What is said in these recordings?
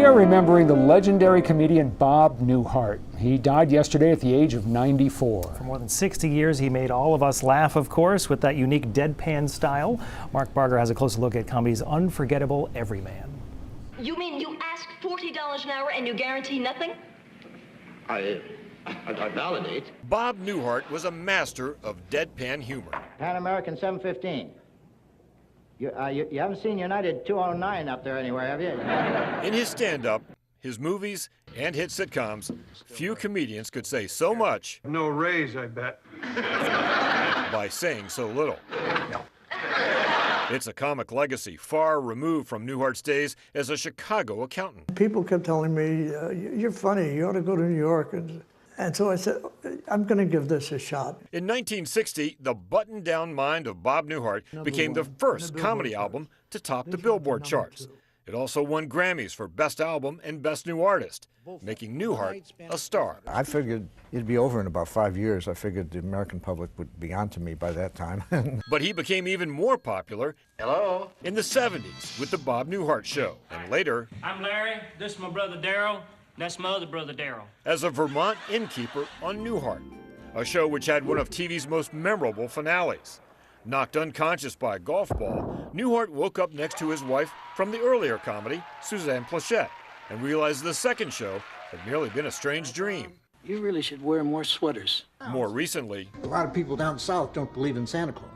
We are remembering the legendary comedian Bob Newhart. He died yesterday at the age of 94. For more than 60 years, he made all of us laugh, of course, with that unique deadpan style. Mark Barger has a closer look at comedy's unforgettable everyman. You mean you ask $40 an hour and you guarantee nothing? I validate. Bob Newhart was a master of deadpan humor. Pan American 715. You haven't seen United 209 up there anywhere, have you? In his stand-up, his movies, and hit sitcoms, few comedians could say so much. No raise, I bet. By saying so little. It's a comic legacy far removed from Newhart's days as a Chicago accountant. People kept telling me, you're funny, you ought to go to New York. And so I said, I'm going to give this a shot. In 1960, the button-down mind of Bob Newhart became the first comedy album to top the Billboard charts. It also won Grammys for Best Album and Best New Artist, making Newhart a star. I figured it'd be over in about 5 years. I figured the American public would be onto me by that time. But he became even more popular in the 70s with the Bob Newhart Show, and later, I'm Larry, this is my brother Daryl, that's my other brother Daryl, as a Vermont innkeeper on Newhart, a show which had one of TV's most memorable finales. Knocked unconscious by a golf ball, Newhart woke up next to his wife from the earlier comedy, Suzanne Plachette, and realized the second show had merely been a strange dream. You really should wear more sweaters. More recently, a lot of people down south don't believe in Santa Claus.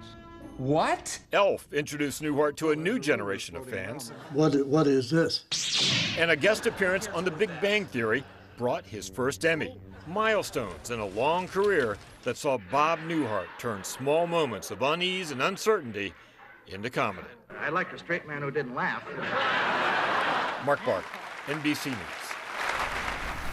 What? Elf introduced Newhart to a new generation of fans. What is this? And a guest appearance on The Big Bang Theory brought his first Emmy. Milestones in a long career that saw Bob Newhart turn small moments of unease and uncertainty into comedy. I liked a straight man who didn't laugh. Mark Barker, NBC News.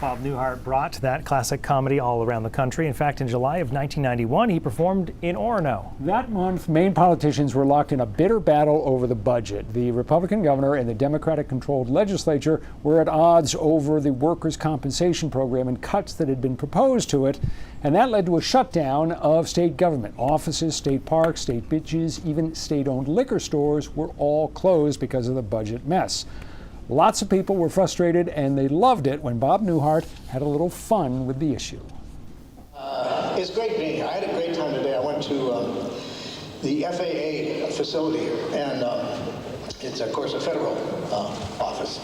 Bob Newhart brought that classic comedy all around the country. In fact, in July of 1991, he performed in Orono. That month, Maine politicians were locked in a bitter battle over the budget. The Republican governor and the Democratic-controlled legislature were at odds over the workers' compensation program and cuts that had been proposed to it, and that led to a shutdown of state government. Offices, state parks, state beaches, even state-owned liquor stores were all closed because of the budget mess. Lots of people were frustrated, and they loved it when Bob Newhart had a little fun with the issue. It's great being here. I had a great time today. I went to the FAA facility, and it's, of course, a federal office.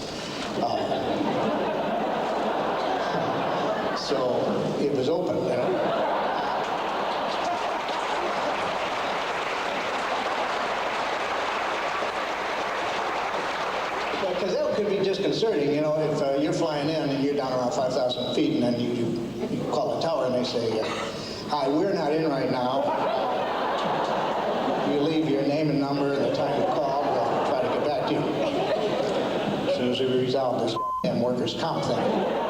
So it was open, you know. Because that could be disconcerting, you know, if you're flying in and you're down around 5,000 feet, and then you call the tower and they say, hi, we're not in right now. You leave your name and number and the time you call, we'll try to get back to you as soon as we resolve this workers' comp thing.